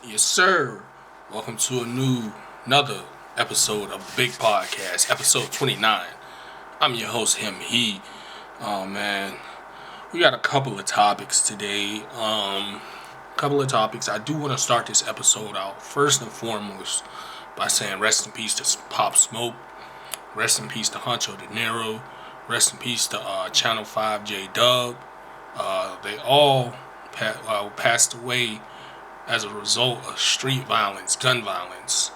Yes, sir. Welcome to another episode of Big Podcast, episode 29. I'm your host, he. Oh man, we got a couple of topics today. Couple of topics. I do want to start this episode out first and foremost by saying rest in peace to Pop Smoke, rest in peace to Huncho De Niro, rest in peace to Channel 5 J Dub. They all passed away as a result of street violence, gun violence,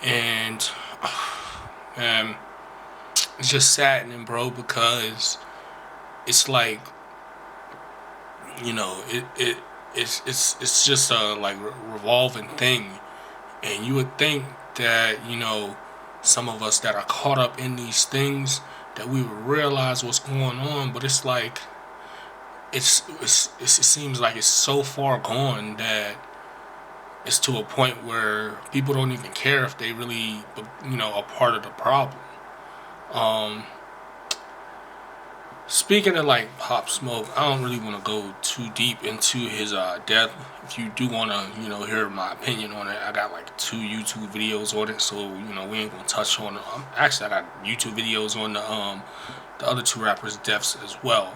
and man, it's just saddening, bro, because it's like it's just a like revolving thing, and you would think that some of us that are caught up in these things that we would realize what's going on, but it's like it seems like it's so far gone that it's to a point where people don't even care if they really, are part of the problem. Um, Speaking of like Pop Smoke, I don't really want to go too deep into his death. If you do want to, hear my opinion on it, I got like 2 YouTube videos on it, so we ain't gonna touch on it. Actually, I got YouTube videos on the other 2 rappers' deaths as well.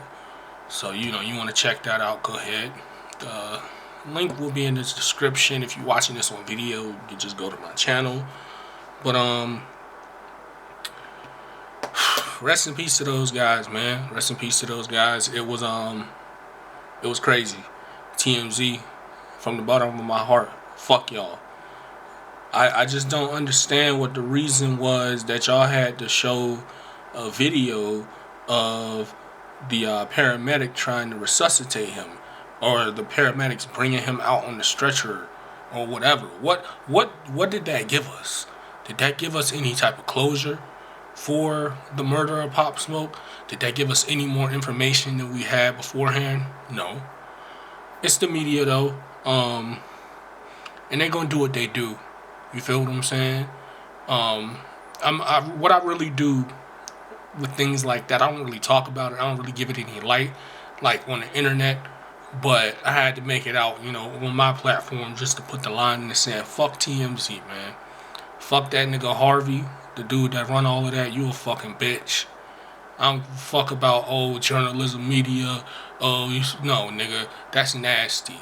So you want to check that out, go ahead. The link will be in the description. If you're watching this on video, you can just go to my channel. But rest in peace to those guys, man. Rest in peace to those guys. It was crazy. TMZ, from the bottom of my heart, fuck y'all. I just don't understand what the reason was that y'all had to show a video of the paramedic trying to resuscitate him, or the paramedics bringing him out on the stretcher, or whatever. What did that give us? Did that give us any type of closure for the murder of Pop Smoke? Did that give us any more information than we had beforehand? No. It's the media though, and they gonna do what they do. You feel what I'm saying? What I really do with things like that, I don't really talk about it. I don't really give it any light, like on the internet. But I had to make it out, on my platform, just to put the line in the sand. Fuck TMZ, man. Fuck that nigga Harvey, the dude that run all of that. You a fucking bitch. I don't fuck about journalism, media. No, nigga, that's nasty.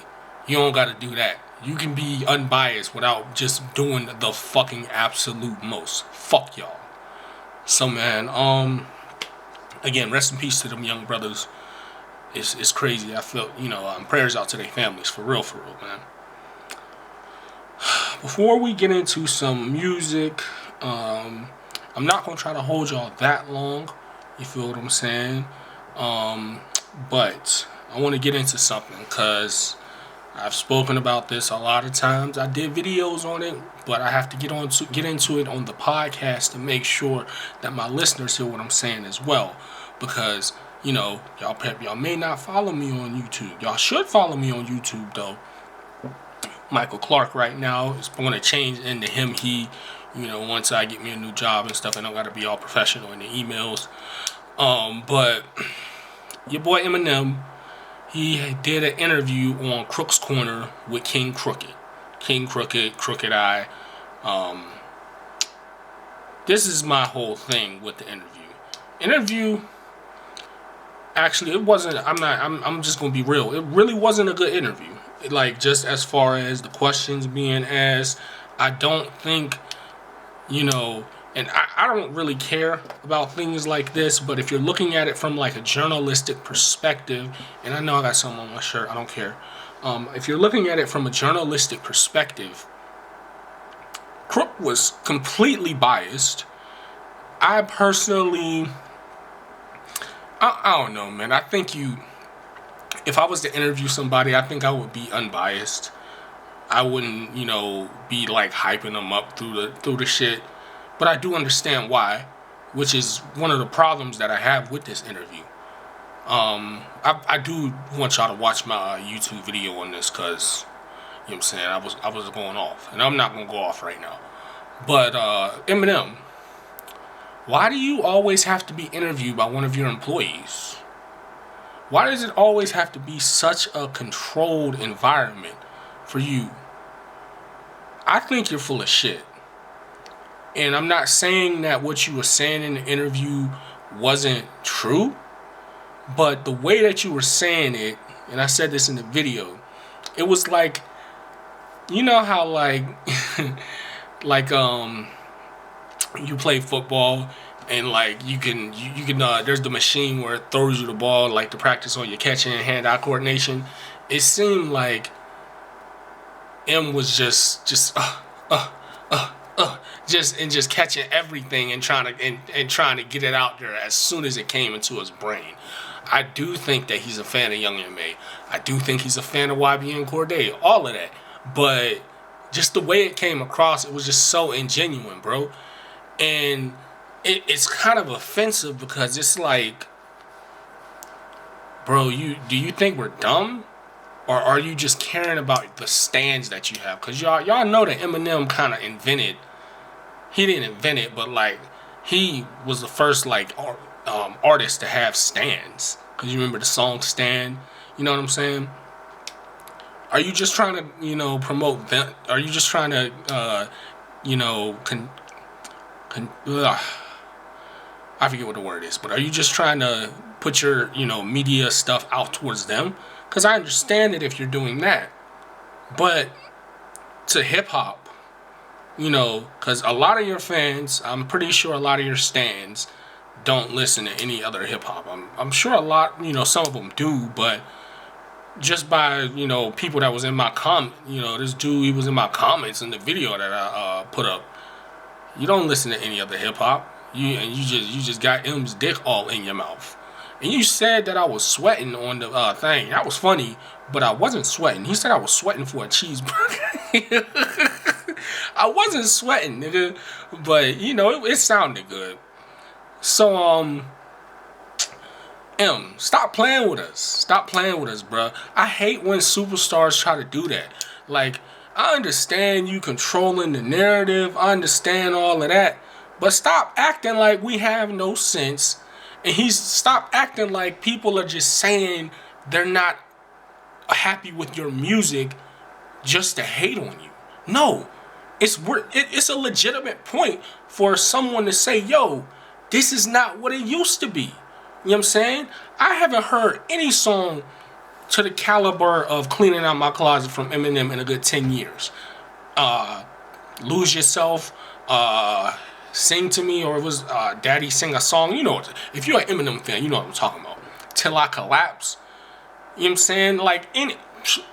You don't gotta do that. You can be unbiased without just doing the fucking absolute most. Fuck y'all. So man, again, rest in peace to them young brothers. It's crazy. I feel, prayers out to their families, for real, man. Before we get into some music, I'm not gonna try to hold y'all that long. You feel what I'm saying? But I want to get into something because I've spoken about this a lot of times. I did videos on it, but I have to get into it on the podcast to make sure that my listeners hear what I'm saying as well. Because y'all may not follow me on YouTube. Y'all should follow me on YouTube though. Michael Clark right now is going to change into him, he. Once I get me a new job and stuff, I don't got to be all professional in the emails. But your boy Eminem, he did an interview on Crook's Corner with King Crooked. Crooked Eye. This is my whole thing with the interview. Actually, it wasn't. I'm just gonna be real. It really wasn't a good interview. Like, just as far as the questions being asked, I don't think, and I don't really care about things like this. But if you're looking at it from like a journalistic perspective, and I know I got something on my shirt, I don't care. If you're looking at it from a journalistic perspective, Crook was completely biased. I personally, I don't know, man. I think if I was to interview somebody, I think I would be unbiased. I wouldn't, be like hyping them up through the shit. But I do understand why, which is one of the problems that I have with this interview. I do want y'all to watch my YouTube video on this because, you know what I'm saying, I was going off. And I'm not going to go off right now. But Eminem, why do you always have to be interviewed by one of your employees? Why does it always have to be such a controlled environment for you? I think you're full of shit. And I'm not saying that what you were saying in the interview wasn't true, but the way that you were saying it, and I said this in the video, it was like, you know how like like you play football and like you can there's the machine where it throws you the ball like to practice on your catching and hand-eye coordination. It seemed like M was just just catching everything and trying to get it out there as soon as it came into his brain. I do think that he's a fan of Young M.A. I do think he's a fan of YBN Cordae, all of that. But just the way it came across, it was just so ingenuine, bro. And it's kind of offensive because it's like, bro, do you think we're dumb? Or are you just caring about the stands that you have? Because y'all know that Eminem kind of invented, he didn't invent it, but like he was the first like artist to have stands. Because you remember the song Stand? You know what I'm saying? Are you just trying to, promote them? Are you just trying to, I forget what the word is, but are you just trying to put your, media stuff out towards them? Because I understand it if you're doing that. But to hip-hop, because a lot of your fans, I'm pretty sure a lot of your stans don't listen to any other hip-hop. I'm sure a lot, some of them do, but just by, people that was in my this dude, he was in my comments in the video that I put up. You don't listen to any other hip-hop. You just got M's dick all in your mouth. And you said that I was sweating on the thing. That was funny, but I wasn't sweating. He said I was sweating for a cheeseburger. I wasn't sweating, nigga. But, it sounded good. So, M, stop playing with us. Stop playing with us, bruh. I hate when superstars try to do that. Like, I understand you controlling the narrative. I understand all of that. But stop acting like we have no sense. And stop acting like people are just saying they're not happy with your music just to hate on you. No, it's a legitimate point for someone to say, yo, this is not what it used to be. You know what I'm saying? I haven't heard any song to the caliber of Cleaning Out My Closet from Eminem in a good 10 years. Lose Yourself, Sing to Me, or it was Daddy Sing a Song. If you're an Eminem fan, you know what I'm talking about. Till I Collapse. You know what I'm saying? Like,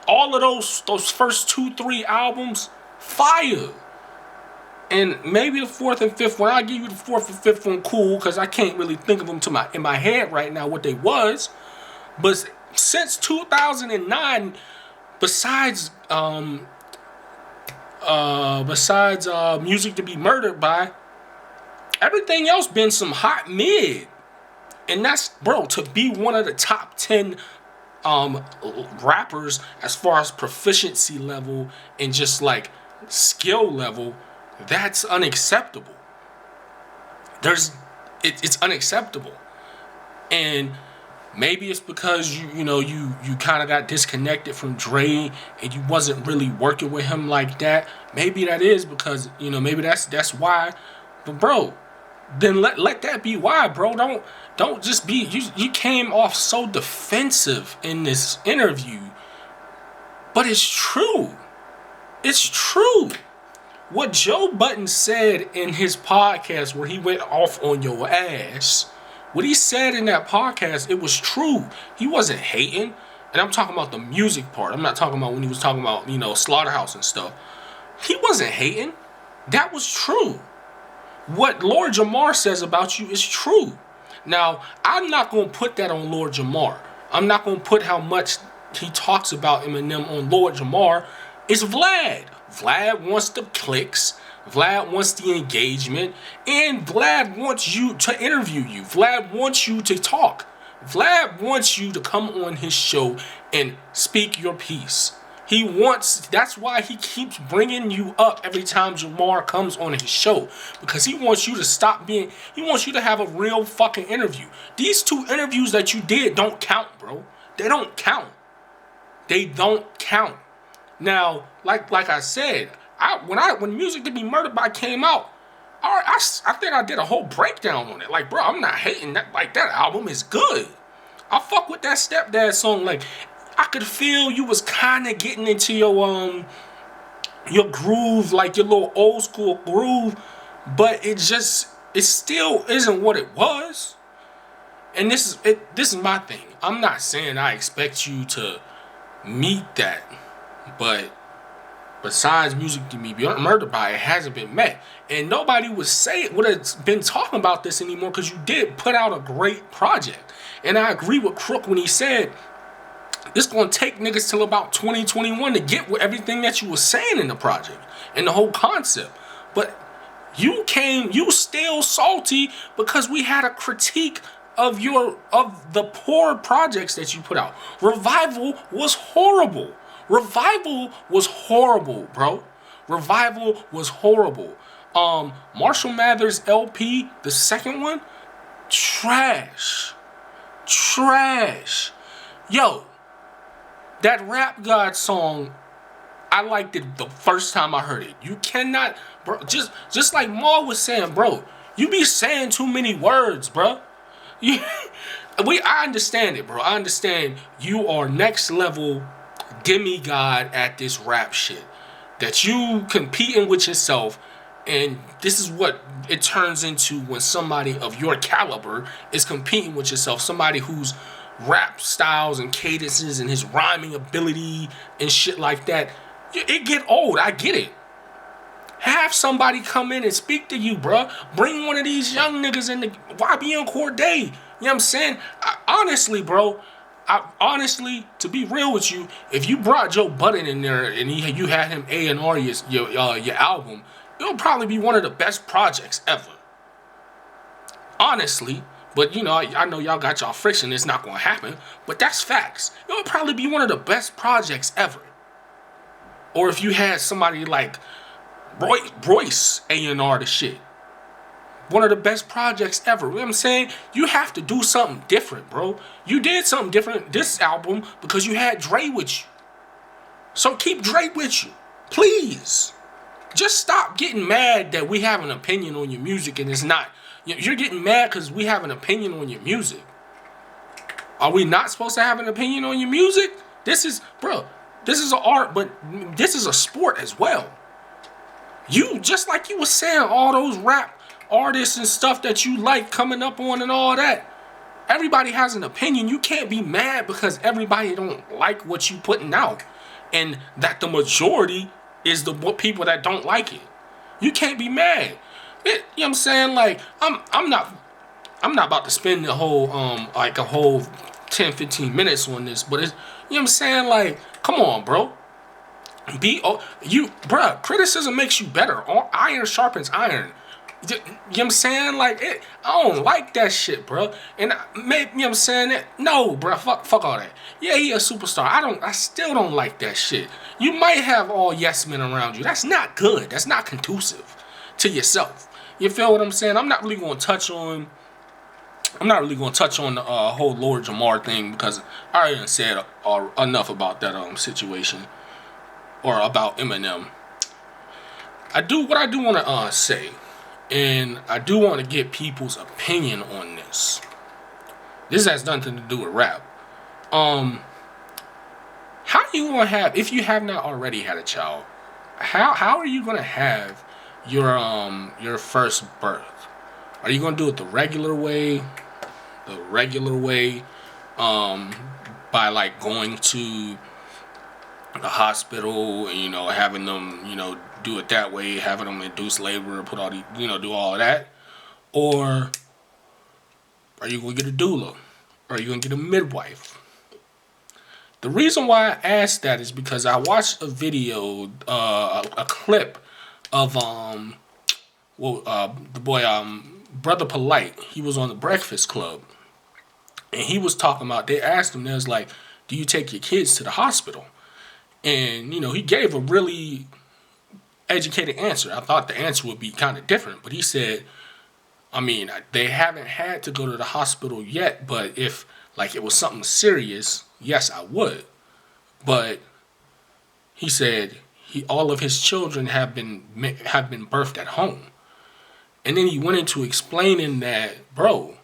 all of those first 2-3 albums, fire. And maybe the fourth and fifth one, I'll give you the fourth and fifth one, cool, because I can't really think of them in my head right now what they was. But since 2009, besides Music to Be Murdered By, everything else been some hot mid. And that's, bro, to be one of the top 10 rappers as far as proficiency level and just like skill level, that's unacceptable. It's unacceptable. And maybe it's because you kind of got disconnected from Dre and you wasn't really working with him like that. Maybe that is because, maybe that's why. But bro, then let that be why, bro. Don't just be, you came off so defensive in this interview. But it's true. It's true. What Joe Budden said in his podcast where he went off on your ass, what he said in that podcast, it was true. He wasn't hating. And I'm talking about the music part. I'm not talking about when he was talking about, Slaughterhouse and stuff. He wasn't hating. That was true. What Lord Jamar says about you is true. Now, I'm not going to put that on Lord Jamar. I'm not going to put how much he talks about Eminem on Lord Jamar. It's Vlad. Vlad wants the clicks. Vlad wants the engagement. And Vlad wants you to interview you. Vlad wants you to talk. Vlad wants you to come on his show and speak your piece. That's why he keeps bringing you up every time Jamar comes on his show. Because he wants you to he wants you to have a real fucking interview. These 2 interviews that you did don't count, bro. They don't count. They don't count. Now, like I said, When Music to Be Murdered By came out, I think I did a whole breakdown on it. Like, bro, I'm not hating that. Like, that album is good. I fuck with that Stepdad song. Like, I could feel you was kind of getting into your groove, like your little old school groove, but it still isn't what it was. And this is it. This is my thing. I'm not saying I expect you to meet that, but besides Music to Be Murdered By, it hasn't been met, and nobody would have been talking about this anymore because you did put out a great project. And I agree with Crook when he said it's gonna take niggas till about 2021 to get with everything that you were saying in the project and the whole concept. But you still salty because we had a critique of the poor projects that you put out. Revival was horrible. Revival was horrible, bro. Revival was horrible. Marshall Mathers LP, the second one, trash. Yo, that Rap God song, I liked it the first time I heard it. You cannot, bro. Just like Maul was saying, bro. You be saying too many words, bro. I understand it, bro. I understand you are next level demigod at this rap shit. That you competing with yourself, and this is what it turns into when somebody of your caliber is competing with yourself. Somebody whose rap styles and cadences and his rhyming ability and shit like that, it get old. I get it. Have somebody come in and speak to you, bro. Bring one of these young niggas in the YBN Corday. You know what I'm saying? Honestly, bro. To be real with you, if you brought Joe Budden in there and you had him A&R your album, it would probably be one of the best projects ever. Honestly. But, you know, I know y'all got y'all friction. It's not going to happen. But that's facts. It would probably be one of the best projects ever. Or if you had somebody like Royce A&R the shit. One of the best projects ever. You know what I'm saying? You have to do something different, bro. You did something different this album because you had Dre with you. So keep Dre with you. Please. Just stop getting mad that we have an opinion on your music and it's not. You're getting mad because we have an opinion on your music. Are we not supposed to have an opinion on your music? This is an art, but this is a sport as well. You, just like you were saying, all those rap artists and stuff that you like coming up on and all that. Everybody has an opinion. You can't be mad because everybody don't like what you putting out. And that the majority is the people that don't like it. You can't be mad. You know what I'm saying? Like, I'm not about to spend the whole like a whole 10-15 minutes on this, but it's, you know what I'm saying? Like, come on, bro. Bruh, criticism makes you better. Iron sharpens iron. You know what I'm saying? Like, I don't like that shit, bro. And you know what I'm saying? No, bro, fuck all that. Yeah, he a superstar. I still don't like that shit. You might have all yes men around you. That's not good. That's not conducive to yourself. You feel what I'm saying? I'm not really going to touch on the whole Lord Jamar thing because I already said enough about that situation, or about Eminem. What I do want to say, and I do want to get people's opinion on this. This has nothing to do with rap. How are you gonna have, if you have not already had a child, how are you gonna have your first birth? Are you gonna do it the regular way? By like going to the hospital and, you know, having them, you know, do it that way, having them induce labor, put all the, you know, do all of that? Or are you gonna get a doula? Or are you gonna get a midwife? The reason why I asked that is because I watched a video, a clip of the boy Brother Polite. He was on the Breakfast Club, and he was talking about. They asked him, they was like, "Do you take your kids to the hospital?" And, you know, he gave a really educated answer. I thought the answer would be kind of different, but he said, I mean, they haven't had to go to the hospital yet, but if like it was something serious, yes, I would. But he said all of his children have been birthed at home. And then he went into explaining that, bro,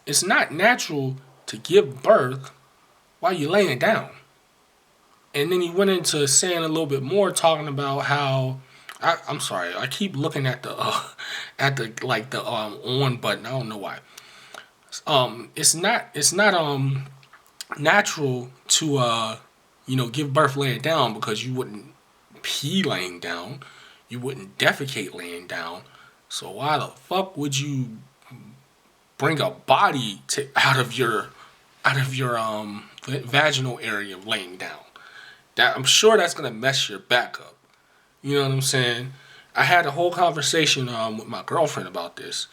it's not natural to give birth while you're laying down. And then he went into saying a little bit more, talking about how I'm sorry, I keep looking at the on button. I don't know why. It's not natural to give birth laying down, because you wouldn't pee laying down, you wouldn't defecate laying down. So why the fuck would you bring a body out of your vaginal area laying down? That, I'm sure that's gonna mess your back up. You know what I'm saying? I had a whole conversation with my girlfriend about this,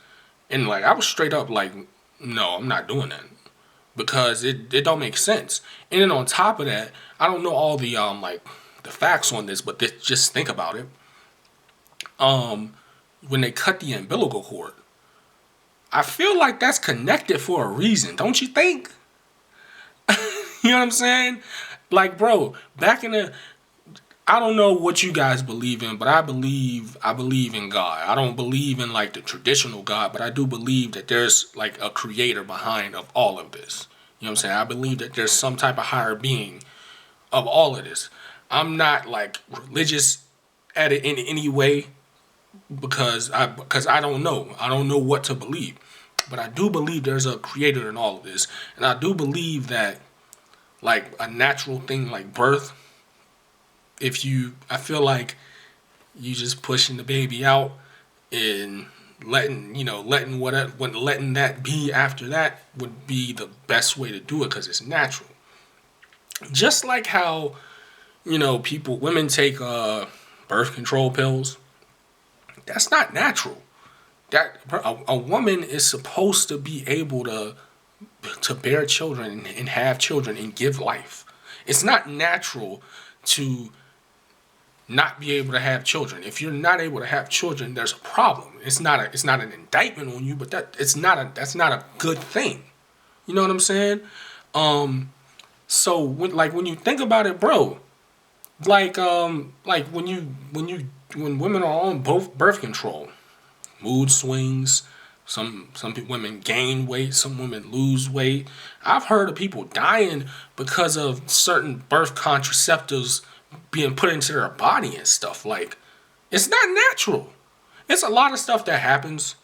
and like I was straight up like, no, I'm not doing that, because it don't make sense. And then on top of that, I don't know all the the facts on this, but just think about it. When they cut the umbilical cord, I feel like that's connected for a reason, don't you think? You know what I'm saying? Like, bro, back in the, I don't know what you guys believe in, but I believe in God. I don't believe in like the traditional God, but I do believe that there's like a creator behind of all of this. You know what I'm saying? I believe that there's some type of higher being of all of this. I'm not like religious at it in any way, because I don't know. I don't know what to believe. But I do believe there's a creator in all of this. And I do believe that like a natural thing like birth, I feel like you just pushing the baby out and letting that be after that would be the best way to do it, because it's natural. Just like how, women take birth control pills. That's not natural. That a woman is supposed to be able to bear children and have children and give life. It's not natural to not be able to have children. If you're not able to have children, there's a problem. It's not an indictment on you, but that's not a good thing. You know what I'm saying? So when you think about it, bro, when women are on both birth control, mood swings. Some women gain weight, some women lose weight. I've heard of people dying because of certain birth contraceptives being put into their body and stuff. Like, it's not natural. It's a lot of stuff that happens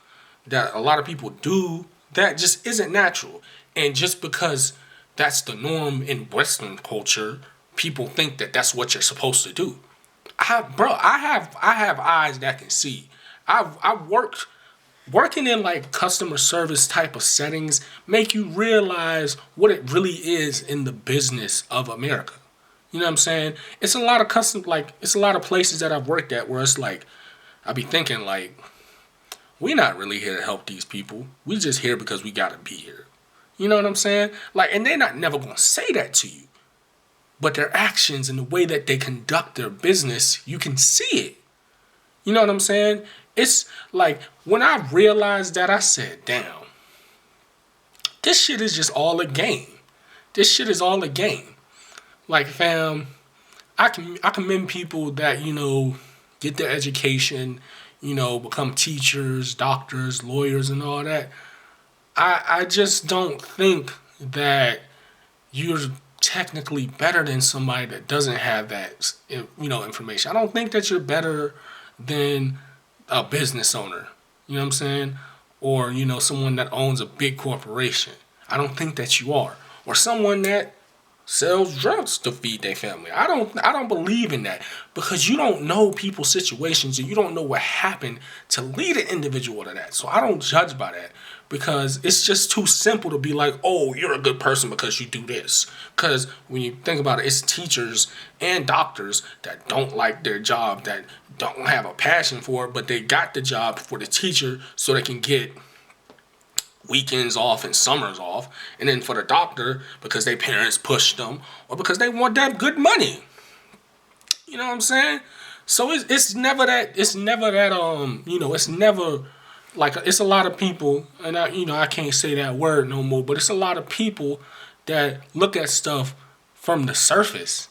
that a lot of people do that just isn't natural. And just because that's the norm in Western culture, people think that that's what you're supposed to do. I have eyes that can see. I've working in like customer service type of settings make you realize what it really is in the business of America. You know what I'm saying? It's a lot of it's a lot of places that I've worked at where it's like, I be thinking like, we're not really here to help these people. We just here because we gotta be here. You know what I'm saying? Like, and they're not never gonna say that to you, but their actions and the way that they conduct their business, you can see it. You know what I'm saying? It's like, when I realized that, I said, damn, this shit is just all a game. This shit is all a game. Like, fam, I commend people that, get their education, become teachers, doctors, lawyers, and all that. I just don't think that you're technically better than somebody that doesn't have that, information. I don't think that you're better than a business owner, you know what I'm saying? Or, someone that owns a big corporation. I don't think that you are. Or someone that sells drugs to feed their family. I don't believe in that, because you don't know people's situations and you don't know what happened to lead an individual to that. So I don't judge by that, because it's just too simple to be like, oh, you're a good person because you do this. Because when you think about it, it's teachers and doctors that don't like their job, that don't have a passion for it, but they got the job for the teacher so they can get weekends off and summers off. And then for the doctor, because their parents pushed them, or because they want that good money. You know what I'm saying? So it's never like, it's a lot of people, and I can't say that word no more, but it's a lot of people that look at stuff from the surface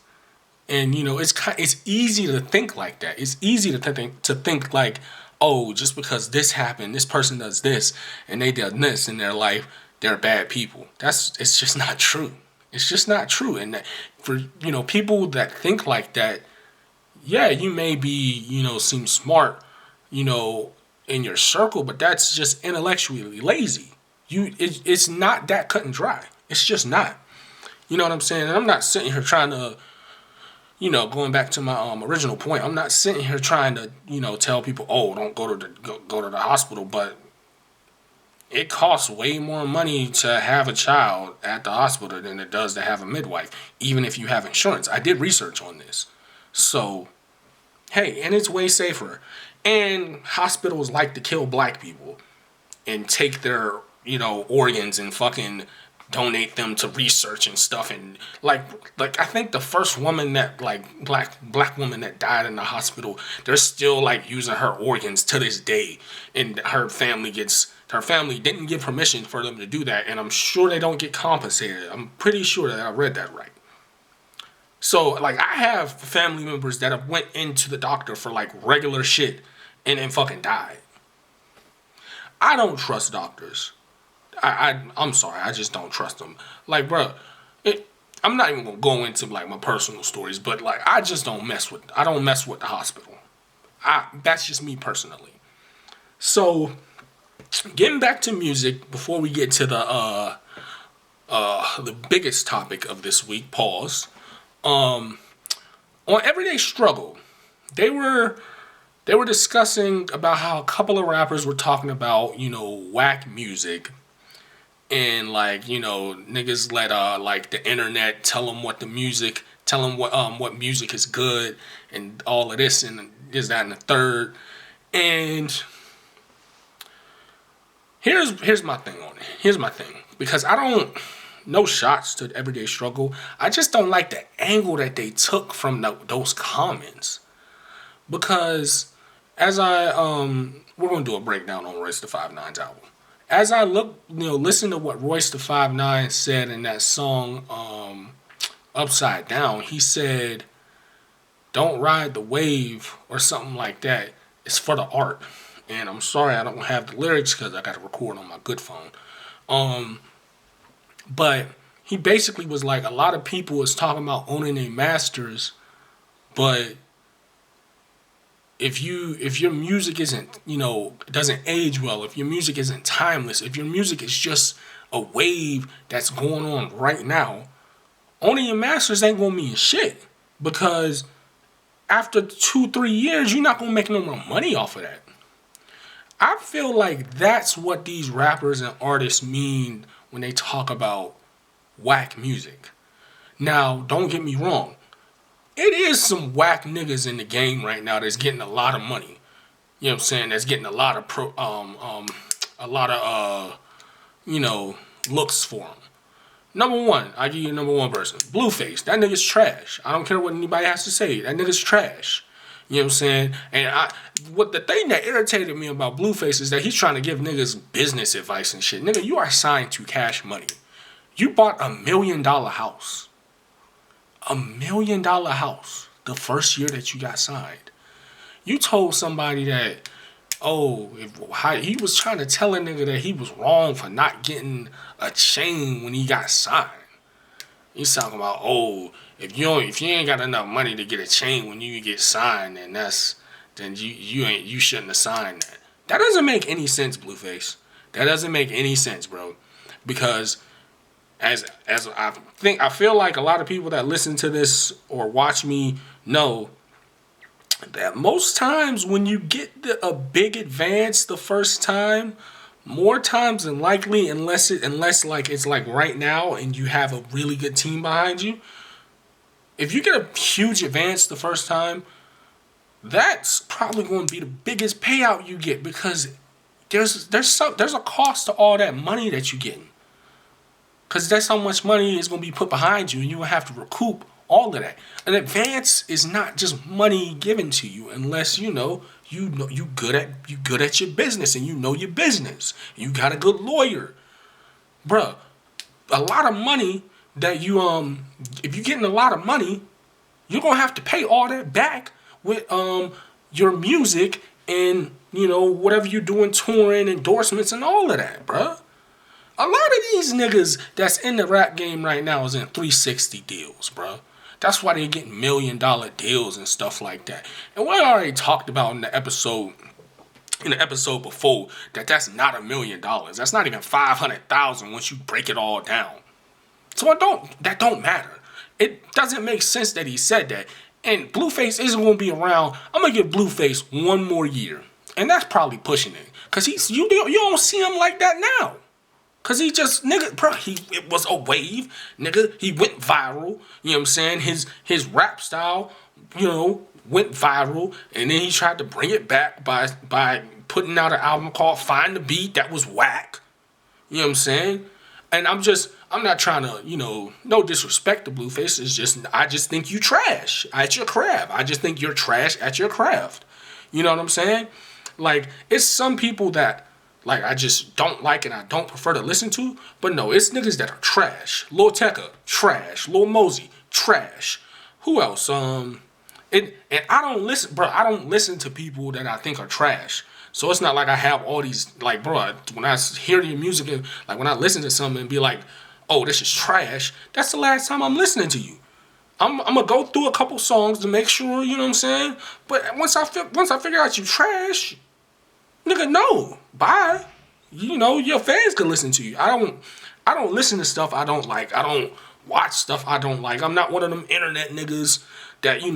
And it's easy to think like that. It's easy to think like, oh, just because this happened, this person does this, and they did this in their life, they're bad people. It's just not true. It's just not true. And for people that think like that, yeah, you may be seem smart, in your circle, but that's just intellectually lazy. It's not that cut and dry. It's just not. You know what I'm saying? And I'm not sitting here trying to, going back to my original point. I'm not sitting here trying to, tell people, oh, don't go to the hospital. But it costs way more money to have a child at the hospital than it does to have a midwife, even if you have insurance. I did research on this, so hey, and it's way safer. And hospitals like to kill black people and take their, organs and fucking donate them to research and stuff. And like I think the first woman that black woman that died in the hospital, they're still like using her organs to this day. And her family didn't give permission for them to do that. And I'm sure they don't get compensated. I'm pretty sure that I read that right. So, like, I have family members that have went into the doctor for, like, regular shit and then fucking died. I don't trust doctors. I'm sorry, I just don't trust them. Like, bro, I'm not even going to go into, like, my personal stories, but, like, I don't mess with the hospital. That's just me personally. So, getting back to music, before we get to the biggest topic of this week, pause. On Everyday Struggle, they were discussing about how a couple of rappers were talking about, whack music, and like, niggas let like the internet tell them what music is good, and all of this and this, that, and the third. And here's my thing on it. Here's my thing, because I don't. No shots to Everyday Struggle. I just don't like the angle that they took from those comments. Because as we're going to do a breakdown on Royce the 5'9's album. As I listen to what Royce the 5'9 said in that song, Upside Down, he said, don't ride the wave or something like that. It's for the art. And I'm sorry I don't have the lyrics because I got to record on my good phone. But he basically was like, a lot of people is talking about owning their masters, but if your music isn't, doesn't age well, if your music isn't timeless, if your music is just a wave that's going on right now, owning your masters ain't gonna mean shit. Because after 2-3 years, you're not gonna make no more money off of that. I feel like that's what these rappers and artists mean when they talk about whack music. Now, don't get me wrong. It is some whack niggas in the game right now that's getting a lot of money. You know what I'm saying? That's getting a lot of looks for them. Number one, I give you number one person. Blueface. That nigga's trash. I don't care what anybody has to say. That nigga's trash. You know what I'm saying? And the thing that irritated me about Blueface is that he's trying to give niggas business advice and shit. Nigga, you are signed to Cash Money. You bought $1 million house. $1 million house the first year that you got signed. You told somebody that, he was trying to tell a nigga that he was wrong for not getting a chain when he got signed. He's talking about, if you ain't got enough money to get a chain when you get signed, then you shouldn't have signed that. That doesn't make any sense, Blueface. That doesn't make any sense, bro. Because as I feel like a lot of people that listen to this or watch me know that most times when you get a big advance the first time, more times than likely, unless like it's like right now and you have a really good team behind you, if you get a huge advance the first time, that's probably going to be the biggest payout you get, because there's a cost to all that money that you're getting. Because that's how much money is going to be put behind you, and you will have to recoup all of that. An advance is not just money given to you unless you good at your business and you know your business. You got a good lawyer. Bruh, a lot of money that if you're getting a lot of money, You're gonna have to pay all that back with your music and whatever you're doing, touring, endorsements, and all of that, bruh. A lot of these niggas that's in the rap game right now is in 360 deals, bruh. That's why they get $1 million deals and stuff like that. And we already talked about in the episode before that's not $1 million. That's not even 500,000 once you break it all down. So that don't matter. It doesn't make sense that he said that. And Blueface isn't gonna be around. I'm gonna give Blueface one more year, and that's probably pushing it. Cause you don't see him like that now. Cause he just it was a wave, nigga. He went viral. You know what I'm saying? His rap style, went viral, and then he tried to bring it back by putting out an album called Find the Beat that was whack. You know what I'm saying? And I'm not trying to, no disrespect to Blueface. I just think you trash at your craft. I just think you're trash at your craft. You know what I'm saying? Like, it's some people that, like, I just don't like and I don't prefer to listen to. But no, it's niggas that are trash. Lil Tecca, trash. Lil Mosey, trash. Who else? And I don't listen, bro. I don't listen to people that I think are trash. So it's not like I have all these, like, bro, when I hear your music and, like, when I listen to something and be like, oh, this is trash, that's the last time I'm listening to you. I'm going to go through a couple songs to make sure, you know what I'm saying? But once I figure out you trash, nigga, no, bye. Your fans can listen to you. I don't listen to stuff I don't like. I don't watch stuff I don't like. I'm not one of them internet niggas that, be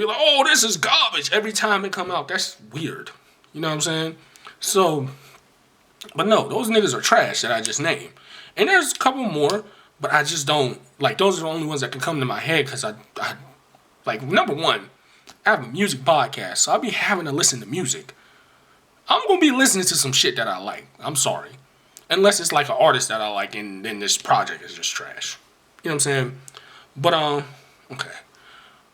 like, oh, this is garbage every time it come out. That's weird. You know what I'm saying? So, but no, those niggas are trash that I just named. And there's a couple more, but I just don't, like, those are the only ones that can come to my head because I like, number one, I have a music podcast, so I'll be having to listen to music. I'm going to be listening to some shit that I like. I'm sorry. Unless it's like an artist that I like and then this project is just trash. You know what I'm saying? But, okay.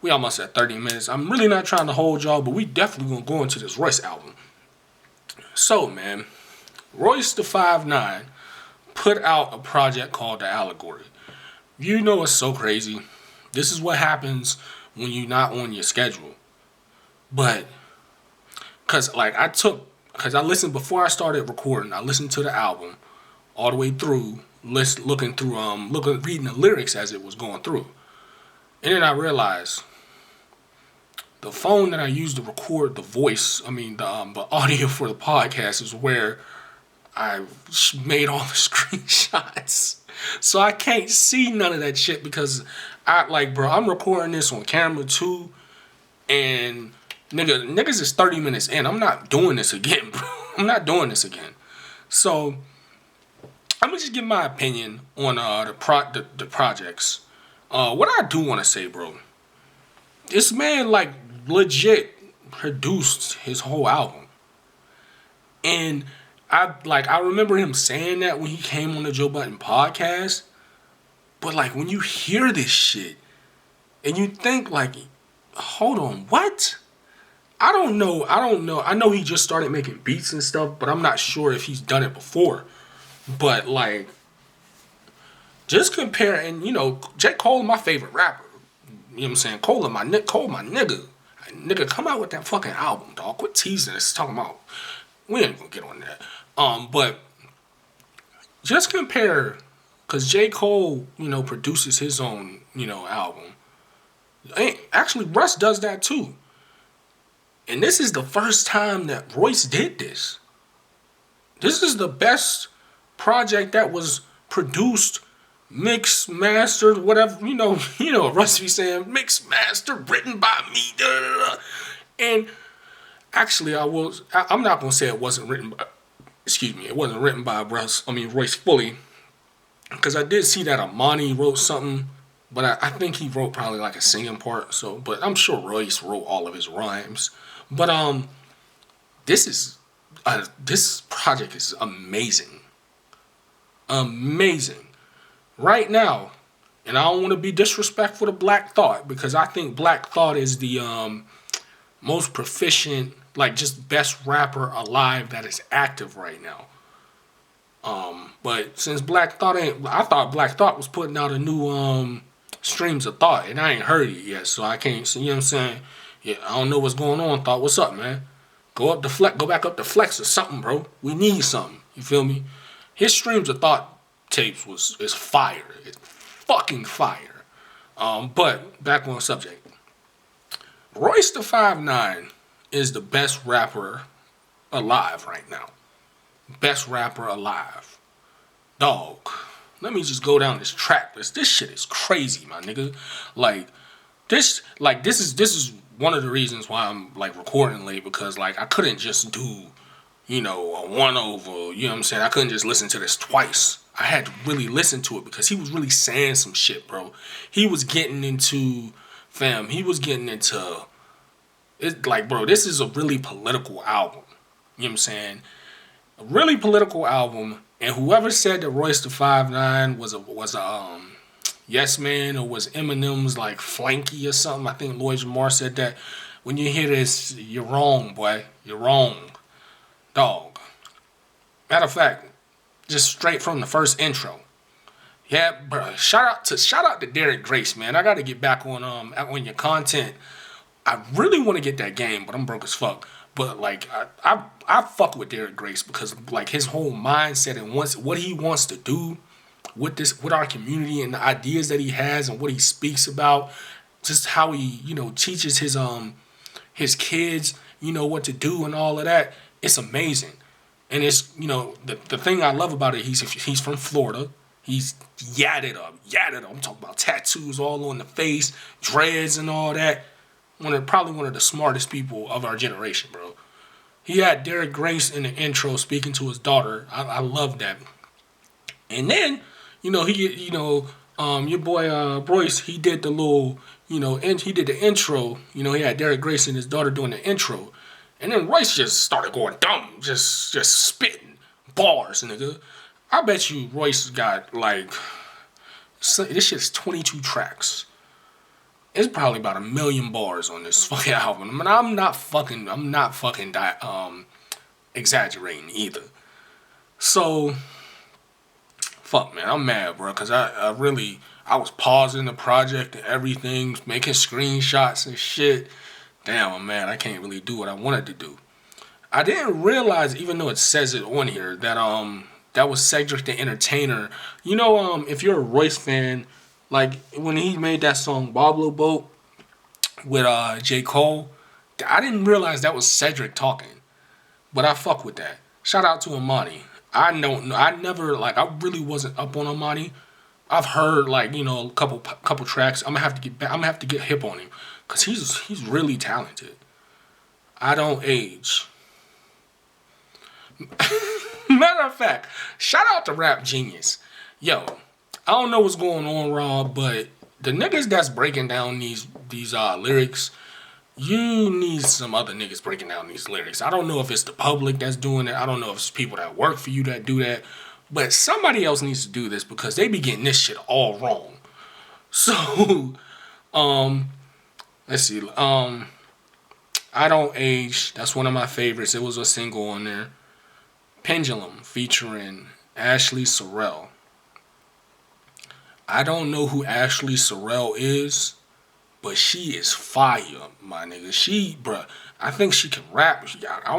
We almost at 30 minutes. I'm really not trying to hold y'all, but we definitely going to go into this Royce album. So, man, Royce the 5'9" put out a project called the Allegory. You know it's so crazy. This is what happens when you're not on your schedule. But, because I listened before I started recording, I listened to the album all the way through, reading the lyrics as it was going through. And then I realized the phone that I used to record the audio for the podcast is where I made all the screenshots. So I can't see none of that shit because I'm recording this on camera too. And niggas is 30 minutes in. I'm not doing this again, bro. I'm not doing this again. So I'm gonna just give my opinion on the projects. What I do want to say, bro, this man legit produced his whole album, and I remember him saying that when he came on the Joe Budden podcast. But when you hear this shit, and you think hold on, what? I don't know. I know he just started making beats and stuff, but I'm not sure if he's done it before. But just compare, and J. Cole, my favorite rapper. You know what I'm saying? Cole, my nigga. Nigga, come out with that fucking album, dog. Quit teasing us. Talking about, we ain't gonna get on that. But just compare, cause J. Cole, produces his own, album. Actually, Russ does that too. And this is the first time that Royce did this. This is the best project that was produced, mixed, mastered, whatever, Russ be saying, mixed, mastered, written by me, And actually, I'm not going to say it wasn't written by, it wasn't written by Royce fully, because I did see that Amani wrote something, but I think he wrote probably a singing part, but I'm sure Royce wrote all of his rhymes. But this project is amazing. Amazing. Right now, and I don't want to be disrespectful to Black Thought, because I think Black Thought is the most proficient, just best rapper alive that is active right now. But since Black Thought I thought Black Thought was putting out a new Streams of Thought, and I ain't heard it yet, so I can't see. You know what I'm saying? Yeah, I don't know what's going on. Thought, what's up, man? Go back up to Flex or something, bro. We need something. You feel me? His Streams of Thought tapes is fire. It's fucking fire. But back on subject. Royce the 5'9" is the best rapper alive right now. Best rapper alive. Dog. Let me just go down this track list. This shit is crazy, my nigga. This is one of the reasons why I'm like recording late, because like I couldn't just do, you know, a one over, you know what I'm saying? I couldn't just listen to this twice. I had to really listen to it because he was really saying some shit, bro. He was getting into, he was getting into, it's like, bro, this is a really political album. You know what I'm saying? A really political album, and whoever said that Royce the 5'9" was a Yes Man, or was Eminem's like flanky or something. I think Lloyd Jamar said that. When you hear this, you're wrong, boy. You're wrong. Dog. Matter of fact, just straight from the first intro. Yeah, bro. Shout out to Derek Grace, man. I gotta get back on your content. I really want to get that game, but I'm broke as fuck. But like I fuck with Derek Grace because like his whole mindset and what he wants to do with our community and the ideas that he has and what he speaks about, just how he, you know, teaches his kids, you know, what to do and all of that. It's amazing. And it's, you know, the thing I love about it, he's from Florida. He's yadded up. I'm talking about tattoos all on the face, dreads and all that. Probably one of the smartest people of our generation, bro. He had Derek Grace in the intro speaking to his daughter. I love that. And then, you know, your boy Royce, he did the little, you know, and he did the intro. You know, he had Derek Grace and his daughter doing the intro. And then Royce just started going dumb, just spitting bars, nigga. I bet you Royce got like, this shit's 22 tracks. It's probably about 1 million bars on this fucking album. I mean, I'm not fucking exaggerating either. So, fuck, man, I'm mad, bro, because I was pausing the project and everything, making screenshots and shit. Damn, I'm mad. I can't really do what I wanted to do. I didn't realize, even though it says it on here, that that was Cedric the Entertainer. You know, if you're a Royce fan, like when he made that song Boblo Boat with J. Cole, I didn't realize that was Cedric talking. But I fuck with that. Shout out to Amani. I really wasn't up on Amani. I've heard like, you know, a couple tracks. I'm gonna have to get hip on him, cause he's really talented. I don't age. Matter of fact, shout out to Rap Genius. Yo, I don't know what's going on, Rob, but the niggas that's breaking down these lyrics, you need some other niggas breaking down these lyrics. I don't know if it's the public that's doing it. I don't know if it's people that work for you that do that. But somebody else needs to do this because they be getting this shit all wrong. So, let's see. I Don't Age. That's one of my favorites. It was a single on there. Pendulum featuring Ashley Sorrell. I don't know who Ashley Sorrell is, but she is fire, my nigga. I think she can rap. I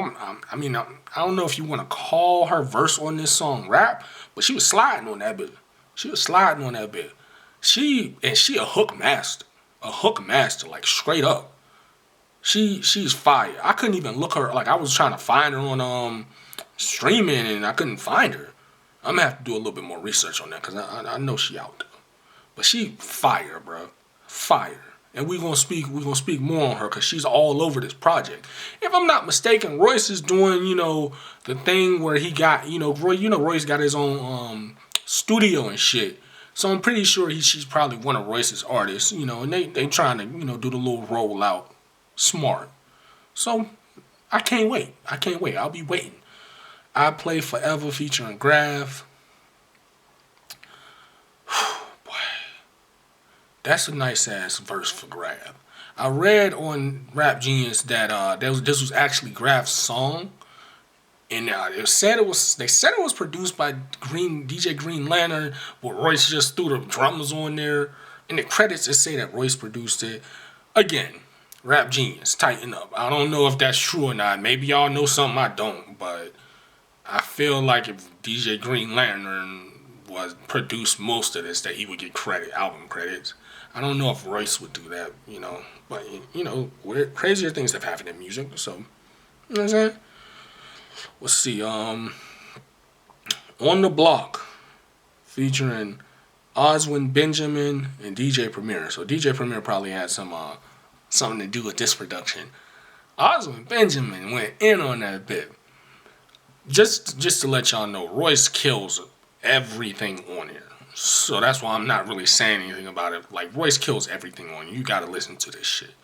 don't know if you want to call her verse on this song rap, but she was sliding on that bit. She a hook master. Like straight up. She's fire. I couldn't even look her, like I was trying to find her on streaming and I couldn't find her. I'm gonna have to do a little bit more research on that because I know she out there. But she fire, bro. Fire. And we're gonna speak more on her because she's all over this project. If I'm not mistaken, Royce is doing, you know, the thing where he got, you know, Royce got his own studio and shit. So I'm pretty sure she's probably one of Royce's artists, you know, and they trying to, you know, do the little rollout smart. So I can't wait. I'll be waiting. I Play Forever featuring Graph. Boy, that's a nice ass verse for Graph. I read on Rap Genius that this was actually Graph's song, and they said it was produced by DJ Green Lantern, but Royce just threw the drums on there. In the credits, it say that Royce produced it. Again, rap genius, tighten up. I don't know if that's true or not. Maybe y'all know something I don't, but I feel like if DJ Green Lantern was produced most of this, that he would get album credits. I don't know if Royce would do that, but crazier things have happened in music, so you know what I'm saying? Let's see, On the Block, featuring Oswin Benjamin and DJ Premier. So DJ Premier probably had something to do with this production. Oswin Benjamin went in on that bit. Just to let y'all know, Royce kills everything on here. So that's why I'm not really saying anything about it. Like, Royce kills everything on you. You gotta listen to this shit.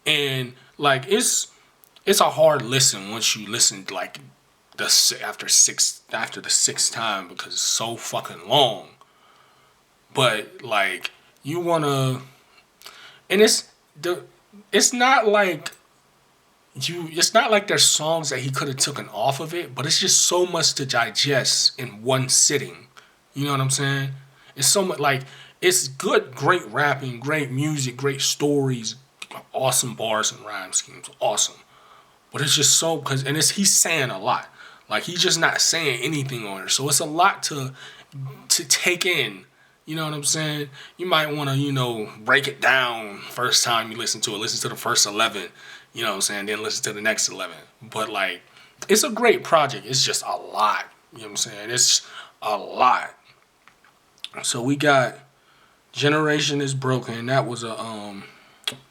And like it's a hard listen once you listen like after the sixth time, because it's so fucking long. But like you wanna, and it's not like it's not like there's songs that he could have taken off of it, but it's just so much to digest in one sitting. You know what I'm saying? It's so much, like, it's good, great rapping, great music, great stories, awesome bars and rhyme schemes, awesome. But it's just so, he's saying a lot. Like, he's just not saying anything on it. So it's a lot to take in. You know what I'm saying? You might want to, break it down first time you listen to it. Listen to the first 11. You know what I'm saying? Then listen to the next 11. But, like, it's a great project. It's just a lot. You know what I'm saying? It's a lot. So we got Generation is Broken. That was a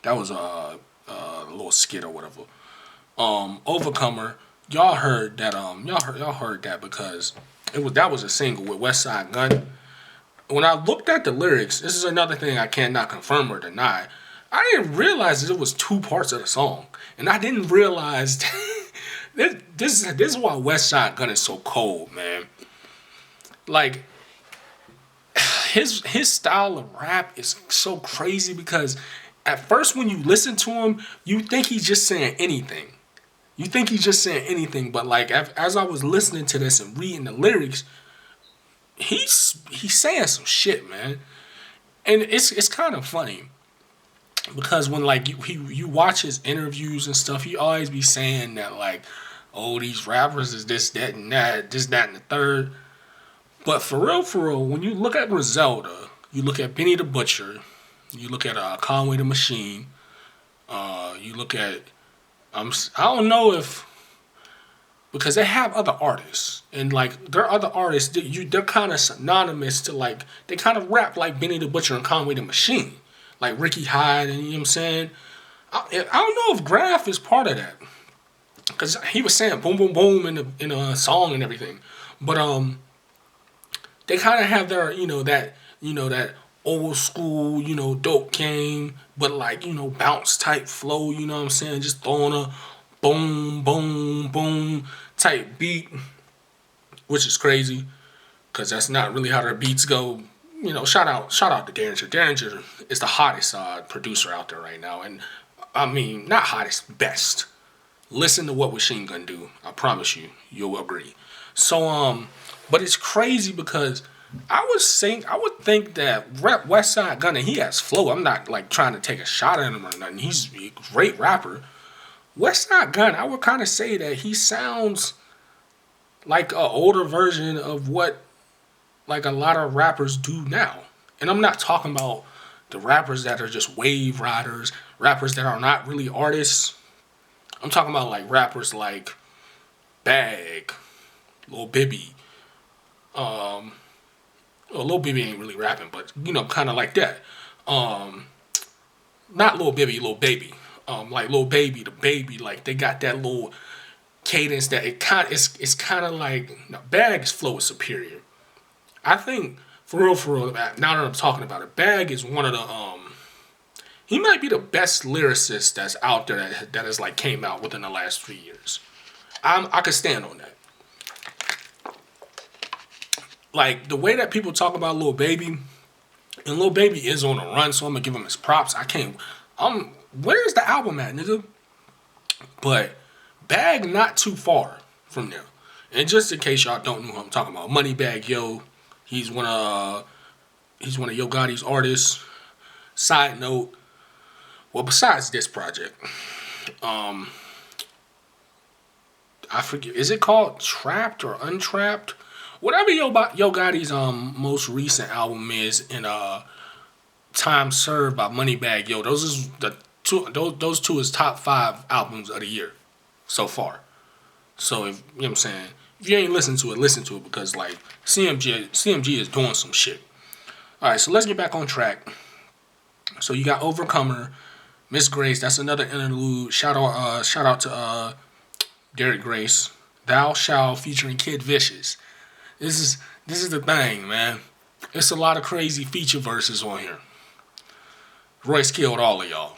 little skit or whatever. Overcomer. Y'all heard that y'all heard that because that was a single with West Side Gun. When I looked at the lyrics, this is another thing I cannot confirm or deny. I didn't realize that it was two parts of the song. And I didn't realize this is why West Side Gun is so cold, man. Like, his style of rap is so crazy because at first when you listen to him, you think he's just saying anything. But like as I was listening to this and reading the lyrics, he's saying some shit, man. And it's kind of funny because when like you watch his interviews and stuff, he always be saying that like, oh, these rappers is this, that, and that, this, that, and the third. But for real, when you look at Griselda, you look at Benny the Butcher, you look at Conway the Machine, you look at I don't know if, because they have other artists and like their other artists, they're kind of synonymous to like, they kind of rap like Benny the Butcher and Conway the Machine, like Ricky Hyde, and you know what I'm saying. I don't know if Graf is part of that because he was saying boom boom boom in a song and everything, but they kind of have their, that old school, dope game, but like, bounce type flow, you know what I'm saying? Just throwing a boom, boom, boom type beat, which is crazy, because that's not really how their beats go. Shout out to Derringer. Derringer is the hottest producer out there right now. And I mean, not hottest, best. Listen to what Machine Gun do. I promise you'll agree. So, but it's crazy because I would think that rap West Side Gun, and he has flow. I'm not like trying to take a shot at him or nothing. He's a great rapper. West Side Gun, I would kind of say that he sounds like an older version of what like a lot of rappers do now. And I'm not talking about the rappers that are just wave riders, rappers that are not really artists. I'm talking about like rappers like B.i.G, Lil Bibby. Well, Lil Bibby ain't really rapping, but kind of like that. Not Lil Bibby, Lil Baby. Like Lil Baby, the Baby, like they got that little cadence that it's kind of like B.i.G's flow is superior. I think for real, now that I'm talking about it, B.i.G is one of the he might be the best lyricist that's out there that has like came out within the last 3 years. I could stand on that. Like, the way that people talk about Lil Baby, and Lil Baby is on a run, so I'm gonna give him his props. Where's the album at, nigga? But B.i.G not too far from there. And just in case y'all don't know who I'm talking about, Moneybagg Yo, he's one of Yo Gotti's artists. Side note, well, besides this project, I forget, is it called Trapped or Untrapped? Whatever Yo Gotti's most recent album is, in Time Served by Moneybagg Yo. Those is the two. Those two is top 5 albums of the year so far. So if you know what I'm saying, if you ain't listened to it, listen to it, because like CMG is doing some shit. All right, so let's get back on track. So you got Overcomer, Miss Grace. That's another interlude. Shout out to Derek Grace. Thou Shall featuring Kid Vicious. This is the thing, man. It's a lot of crazy feature verses on here. Royce killed all of y'all.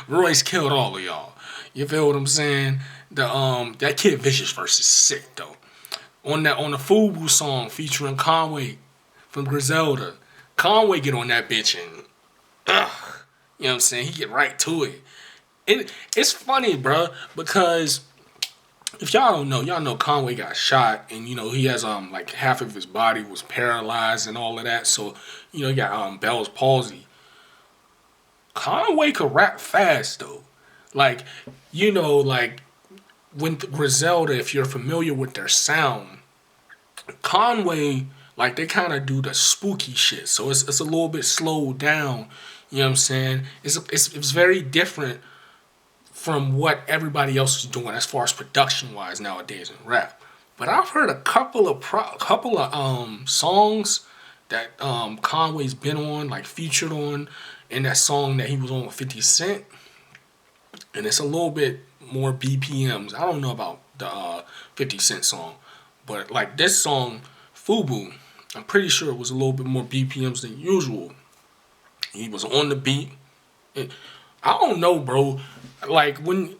Royce killed all of y'all. You feel what I'm saying? That Kid Vicious verse is sick though. On the Fubu song featuring Conway from Griselda, Conway get on that bitch and you know what I'm saying? He get right to it. It's funny, bro, because if y'all don't know, y'all know Conway got shot, and you know he has like half of his body was paralyzed and all of that. So you know he got Bell's palsy. Conway could rap fast though, like you know, like when Griselda, if you're familiar with their sound, Conway, like they kind of do the spooky shit, so it's a little bit slowed down. You know what I'm saying? It's very different from what everybody else is doing as far as production wise nowadays in rap. But I've heard a couple of songs that Conway's been on, like featured on, in that song that he was on with 50 Cent, and it's a little bit more BPMs. I don't know about the 50 Cent song, but like this song, Fubu, I'm pretty sure it was a little bit more BPMs than usual. He was on the beat. I don't know, bro. Like when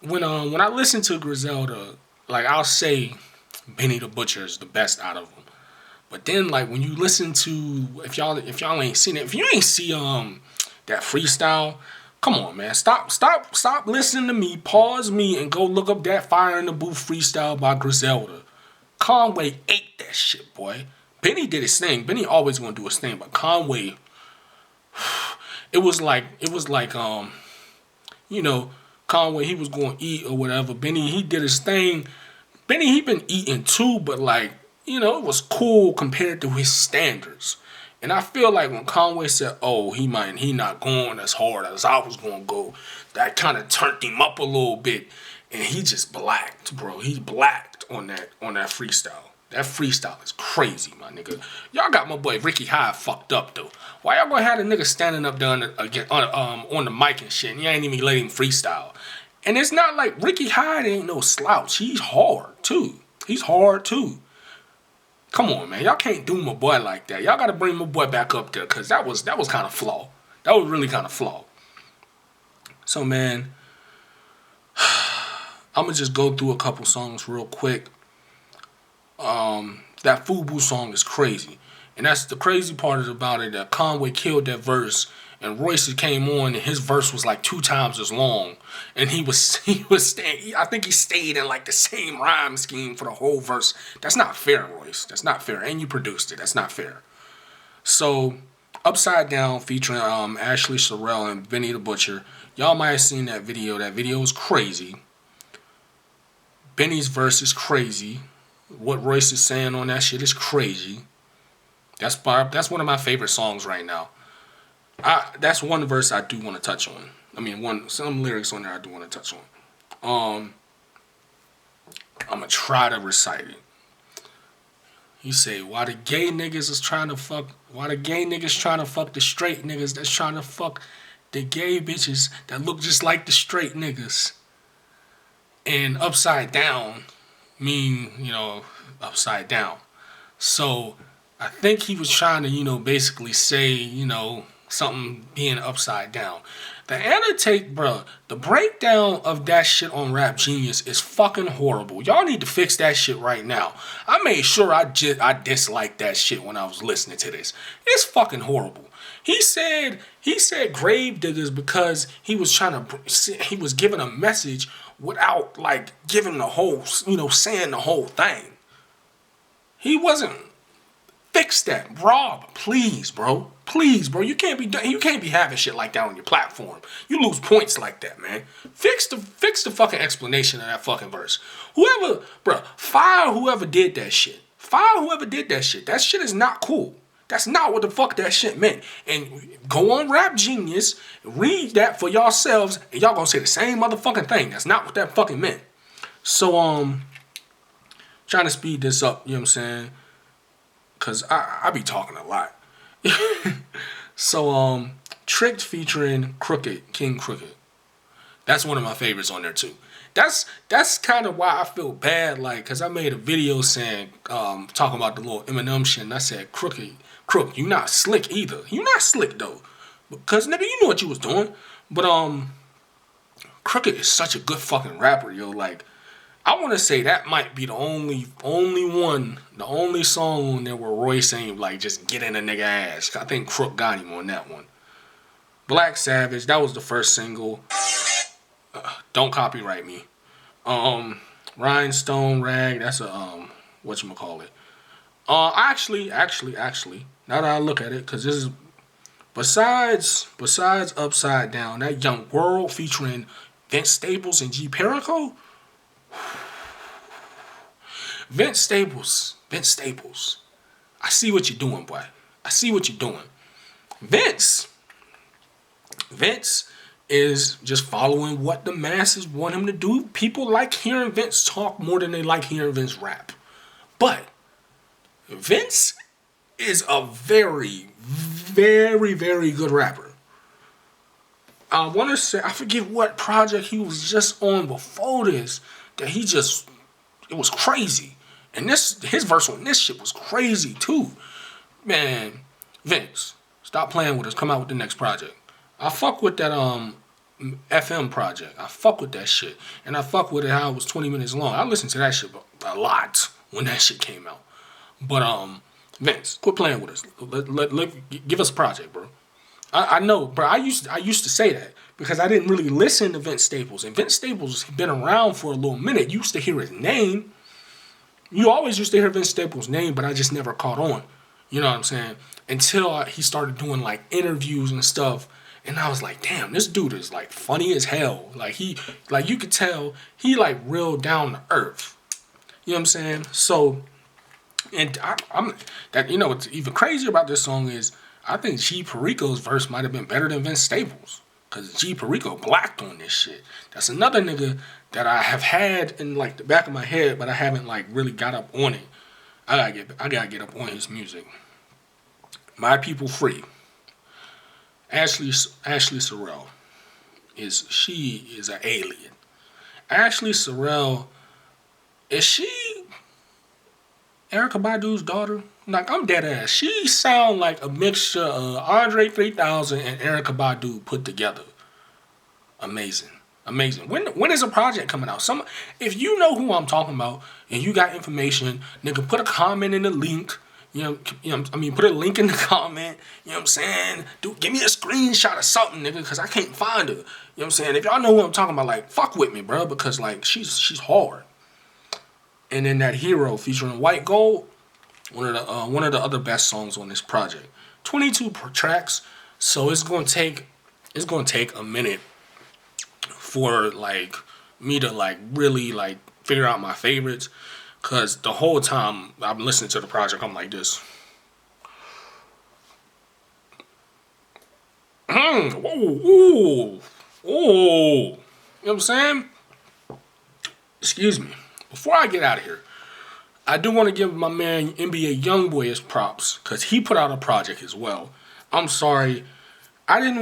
I listen to Griselda, like I'll say Benny the Butcher is the best out of them. But then like when you listen to, if y'all ain't seen it, if you ain't see that freestyle, come on, man. Stop listening to me. Pause me and go look up that Fire in the Booth freestyle by Griselda. Conway ate that shit, boy. Benny did his thing. Benny always gonna do his thing, but Conway, it was like you know, Conway, he was going to eat or whatever. Benny, he did his thing. Benny, he been eating too, but like, you know, it was cool compared to his standards. And I feel like when Conway said, oh, he not going as hard as I was going to go, that kind of turned him up a little bit. And he just blacked, bro. He blacked on that freestyle. That freestyle is crazy, my nigga. Y'all got my boy Ricky Hyde fucked up, though. Why y'all gonna have a nigga standing up there on the mic and shit, and you ain't even letting him freestyle? And it's not like Ricky Hyde ain't no slouch. He's hard, too. Come on, man. Y'all can't do my boy like that. Y'all gotta bring my boy back up there, because that was kind of flawed. That was really kind of flawed. So, man, I'm gonna just go through a couple songs real quick. That Fubu song is crazy. And that's the crazy part about it, that Conway killed that verse, and Royce came on, and his verse was like 2 times as long. And he was staying, I think he stayed in like the same rhyme scheme for the whole verse. That's not fair, Royce. That's not fair. And you produced it. That's not fair. So, Upside Down featuring Ashley Sorrell and Benny the Butcher. Y'all might have seen that video. That video is crazy. Benny's verse is crazy. What Royce is saying on that shit is crazy. That's one of my favorite songs right now. That's one verse I do want to touch on. I mean, some lyrics on there I do want to touch on. I'm gonna try to recite it. He say, why the gay niggas trying to fuck the straight niggas that's trying to fuck the gay bitches that look just like the straight niggas. And upside down mean, you know, upside down. So I think he was trying to, you know, basically say, you know, something being upside down. The annotate, bro, the breakdown of that shit on Rap Genius is fucking horrible. Y'all need to fix that shit right now. I made sure I disliked that shit when I was listening to this. It's fucking horrible. He said grave diggers because he was giving a message without like giving the whole, you know, saying the whole thing. He wasn't. Fix that, Rob. Please, bro. Please, bro. You can't be having shit like that on your platform. You lose points like that, man. Fix the fucking explanation of that fucking verse. Whoever, bro, fire whoever did that shit. Fire whoever did that shit. That shit is not cool. That's not what the fuck that shit meant. And go on Rap Genius, read that for yourselves, and y'all gonna say the same motherfucking thing. That's not what that fucking meant. So, trying to speed this up, you know what I'm saying? Cause I be talking a lot. So, Tricked featuring Crooked, King Crooked. That's one of my favorites on there too. That's kind of why I feel bad, like, cause I made a video saying, talking about the little Eminem shit, and I said, Crook, you not slick either. You not slick though, because nigga, you know what you was doing. But Crooked is such a good fucking rapper, yo. Like, I want to say that might be the only song on there where Royce ain't like just getting a nigga ass. I think Crook got him on that one. Black Savage, that was the first single. Don't copyright me. Rhinestone Rag, that's a whatchamacallit. Actually, now that I look at it, cause this is besides Upside Down, that Young World featuring Vince Staples and G Perico. Vince Staples. I see what you're doing, boy. I see what you're doing. Vince is just following what the masses want him to do. People like hearing Vince talk more than they like hearing Vince rap. But Vince is a very, very, very good rapper. I want to say, I forget what project he was just on before this, that it was crazy. And his verse on this shit was crazy too. Man, Vince, stop playing with us. Come out with the next project. I fuck with that FM project. I fuck with that shit. And I fuck with it how it was 20 minutes long. I listened to that shit a lot when that shit came out. But Vince, quit playing with us. Give us a project, bro. I know, bro. I used to say that because I didn't really listen to Vince Staples. And Vince Staples has been around for a little minute. You used to hear his name. You always used to hear Vince Staples' name, but I just never caught on. You know what I'm saying? Until he started doing like interviews and stuff. And I was like, damn, this dude is like funny as hell. Like you could tell he like real down to earth. You know what I'm saying? So, and I'm that, you know, what's even crazier about this song is I think G Perico's verse might have been better than Vince Staples. Cause G Perico blacked on this shit. That's another nigga that I have had in like the back of my head, but I haven't like really got up on it. I gotta get up on his music. My People Free. Ashley Sorrell is an alien. Ashley Sorrell, is she Erykah Badu's daughter? Like, I'm dead ass. She sound like a mixture of Andre 3000 and Erykah Badu put together. Amazing. When is a project coming out? If you know who I'm talking about and you got information, nigga, put a comment in the link. Put a link in the comment. You know what I'm saying? Dude, give me a screenshot of something, nigga, because I can't find her. You know what I'm saying? If y'all know who I'm talking about, like, fuck with me, bro, because like she's hard. And then that Hero featuring White Gold, one of the other best songs on this project. 22 tracks, so it's gonna take a minute for like me to like really like figure out my favorites. Cause the whole time I'm listening to the project, I'm like this. Whoa. You know what I'm saying? Excuse me. Before I get out of here, I do want to give my man NBA Youngboy his props. Cause he put out a project as well. I'm sorry. I kind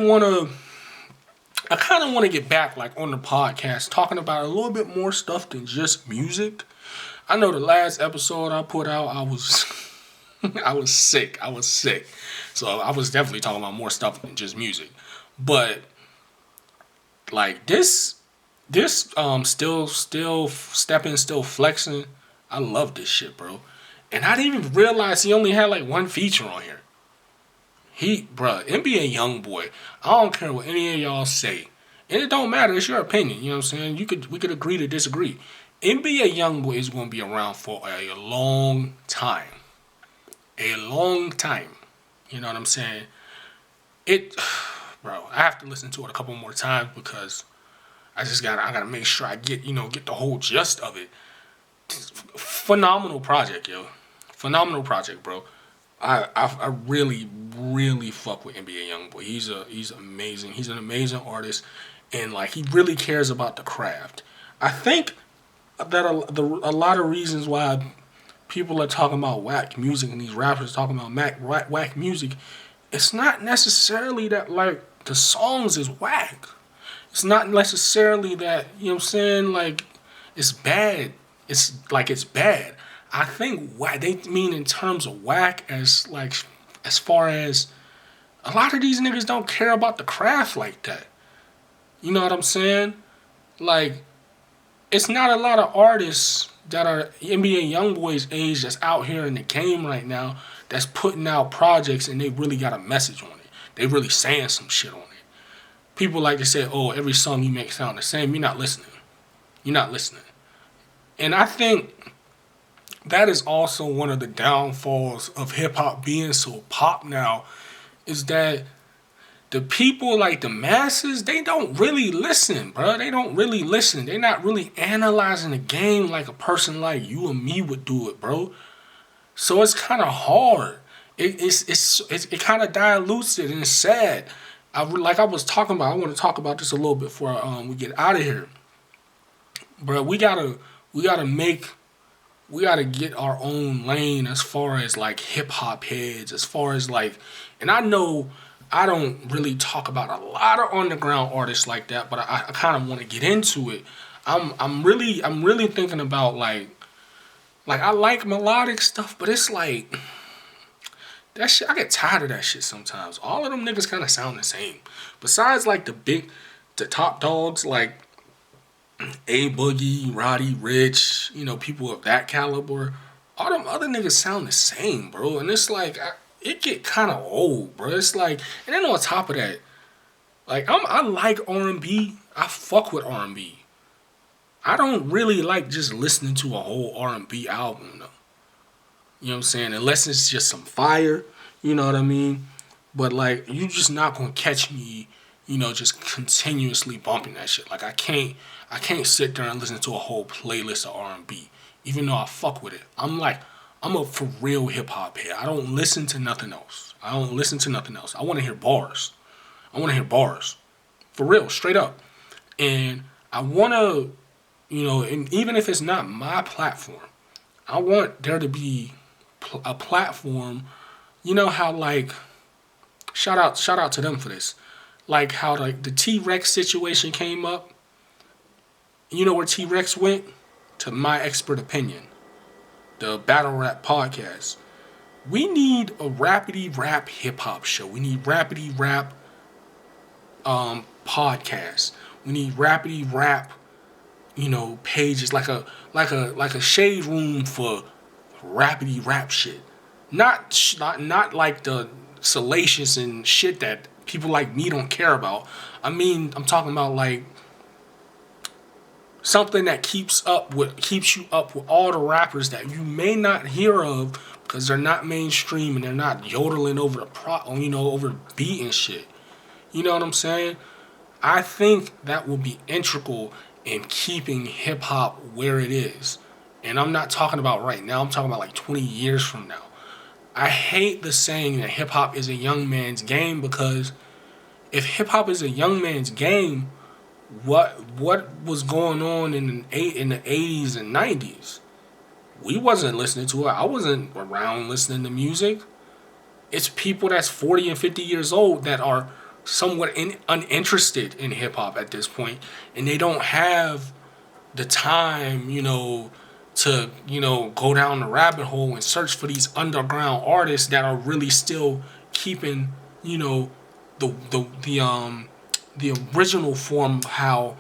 of want to get back like on the podcast talking about a little bit more stuff than just music. I know the last episode I put out, I was sick. So I was definitely talking about more stuff than just music. But like this still stepping, still flexing. I love this shit, bro. And I didn't even realize he only had like one feature on here. NBA Youngboy, I don't care what any of y'all say. And it don't matter, it's your opinion, you know what I'm saying? We could agree to disagree. NBA Youngboy is going to be around for a long time. a long time. You know what I'm saying? It, bro, I have to listen to it a couple more times because I gotta make sure I get the whole gist of it. Phenomenal project, yo. Phenomenal project, bro. I really really fuck with NBA YoungBoy. He's amazing. He's an amazing artist, and like he really cares about the craft. I think that a lot of reasons why people are talking about whack music and these rappers talking about whack music, it's not necessarily that like the songs is whack. It's not necessarily that, you know what I'm saying, like it's bad. It's bad. I think whack they mean in terms of whack as like as far as a lot of these niggas don't care about the craft like that. You know what I'm saying? Like it's not a lot of artists that are NBA YoungBoys age that's out here in the game right now that's putting out projects and they really got a message on it. They really saying some shit on it. People like to say, "Oh, every song you make sound the same." You're not listening. You're not listening. And I think that is also one of the downfalls of hip hop being so pop now, is that the people like the masses, they don't really listen, bro. They don't really listen. They're not really analyzing the game like a person like you and me would do it, bro. So it's kind of hard. It kind of dilutes it and it's sad. Like I was talking about, I want to talk about this a little bit before we get out of here, bro. We gotta get our own lane as far as like hip hop heads, as far as like, and I know I don't really talk about a lot of underground artists like that, but I kind of want to get into it. I'm really thinking about like I like melodic stuff, but it's like that shit. I get tired of that shit sometimes. All of them niggas kind of sound the same. Besides like the top dogs like A.Boogie, Roddy Rich, people of that caliber. All them other niggas sound the same, bro. And it's like it get kind of old, bro. It's like, and then on top of that, like I like R&B. I fuck with R&B. I don't really like just listening to a whole R&B album though. You know what I'm saying? Unless it's just some fire, you know what I mean? But like you just not gonna catch me, just continuously bumping that shit. Like I can't sit there and listen to a whole playlist of R&B, even though I fuck with it. I'm a for real hip hop head. I don't listen to nothing else. I want to hear bars. For real, straight up. And I want to, and even if it's not my platform, I want there to be a platform. You know how like, shout out to them for this. Like how like the T-Rex situation came up. You know where T-Rex went? To My Expert Opinion, the battle rap podcast. We need a rapidy rap hip hop show. We need rapidy rap podcast. We need rapidy rap, pages like a shade room for rapidy rap shit. Not like the salacious and shit that people like me don't care about. I mean, I'm talking about like something that keeps you up with all the rappers that you may not hear of because they're not mainstream and they're not yodeling over over the beat and shit. You know what I'm saying? I think that will be integral in keeping hip hop where it is. And I'm not talking about right now. I'm talking about like 20 years from now. I hate the saying that hip hop is a young man's game, because if hip hop is a young man's game, what was going on in the 80s and 90s? We wasn't listening to it. I wasn't around listening to music. It's people that's 40 and 50 years old that are somewhat uninterested in hip hop at this point, and they don't have the time, to go down the rabbit hole and search for these underground artists that are really still keeping the original form of how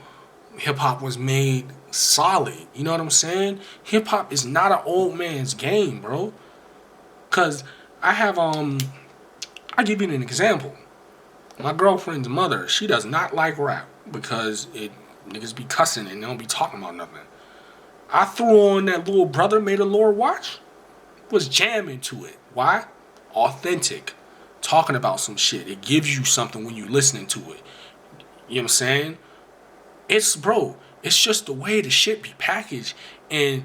hip hop was made solid. You know what I'm saying? Hip hop is not an old man's game, bro. Cause I have I'll give you an example. My girlfriend's mother, she does not like rap because niggas be cussing and they don't be talking about nothing. I threw on that Little Brother Made a Lord Watch, was jamming to it, Why? Authentic. Talking about some shit. It gives you something when you listening to it. You know what I'm saying? It's just the way the shit be packaged. And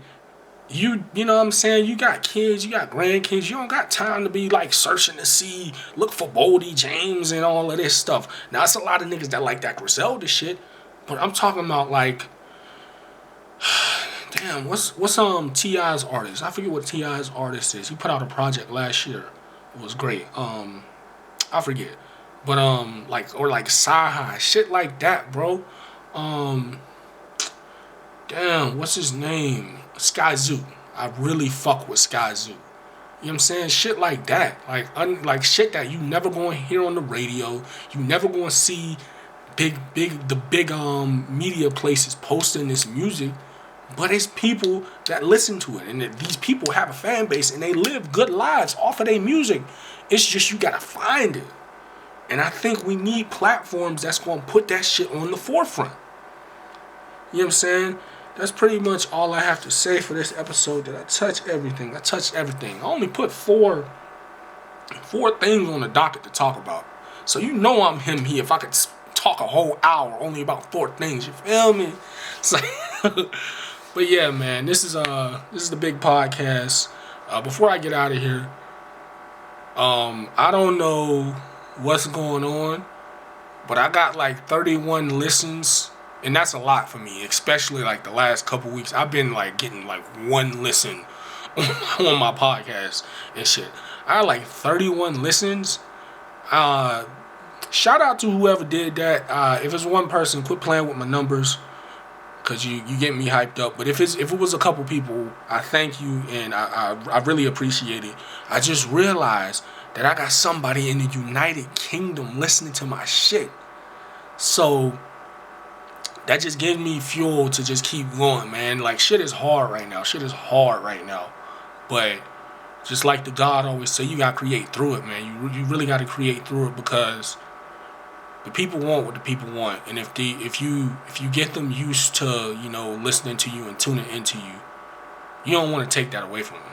you know what I'm saying? You got kids, you got grandkids. You don't got time to be like searching to see, look for Boldy James and all of this stuff. Now, it's a lot of niggas that like that Griselda shit. But I'm talking about like, damn, what's T.I.'s artist? I forget what T.I.'s artist is. He put out a project last year. It was great. I forget. But like Sci-Hi, shit like that, bro. Damn, what's his name? Sky Zoo. I really fuck with Sky Zoo. You know what I'm saying? Shit like that. Like shit that you never gonna hear on the radio. You never gonna see big media places posting this music. But it's people that listen to it. And these people have a fan base and they live good lives off of their music. It's just you gotta find it. And I think we need platforms that's gonna put that shit on the forefront. You know what I'm saying? That's pretty much all I have to say for this episode. Did I touch everything? I touched everything. I only put four things on the docket to talk about. So you know I'm him here. If I could talk a whole hour only about 4 things, you feel me? So, but yeah, man, this is the big podcast. Before I get out of here, I don't know what's going on, but I got like 31 listens. And that's a lot for me, especially like the last couple weeks. I've been like getting like 1 listen on my podcast and shit. I had like 31 listens. Shout out to whoever did that. If it's one person, quit playing with my numbers, cause you get me hyped up. But if it was a couple people, I thank you and I really appreciate it. I just realized that I got somebody in the United Kingdom listening to my shit. So that just gives me fuel to just keep going, man. Like, shit is hard right now. But just like the God always say, you gotta create through it, man. You really gotta create through it, because the people want what the people want. And if you get them used to, you know, listening to you and tuning into you, you don't want to take that away from them.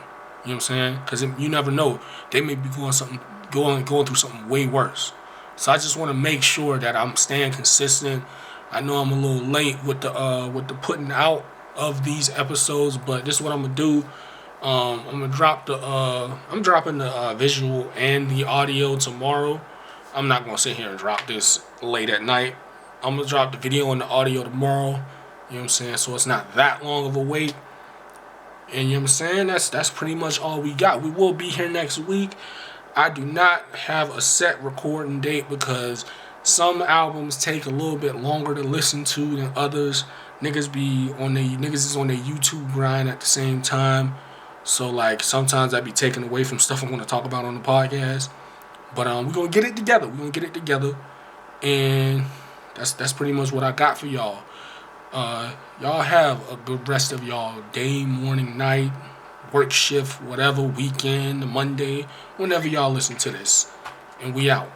You know what I'm saying? Because you never know. They may be going through something way worse. So I just want to make sure that I'm staying consistent. I know I'm a little late with the putting out of these episodes, but this is what I'm gonna do. I'm dropping the visual and the audio tomorrow. I'm not gonna sit here and drop this late at night. I'm gonna drop the video and the audio tomorrow. You know what I'm saying? So it's not that long of a wait. And you know what I'm saying? That's pretty much all we got. We will be here next week. I do not have a set recording date because some albums take a little bit longer to listen to than others. Niggas is on their YouTube grind at the same time. So like sometimes I be taken away from stuff I'm gonna talk about on the podcast. But we're gonna get it together. And that's pretty much what I got for y'all. Y'all have a good rest of y'all day, morning, night, work shift, whatever, weekend, Monday, whenever y'all listen to this. And we out.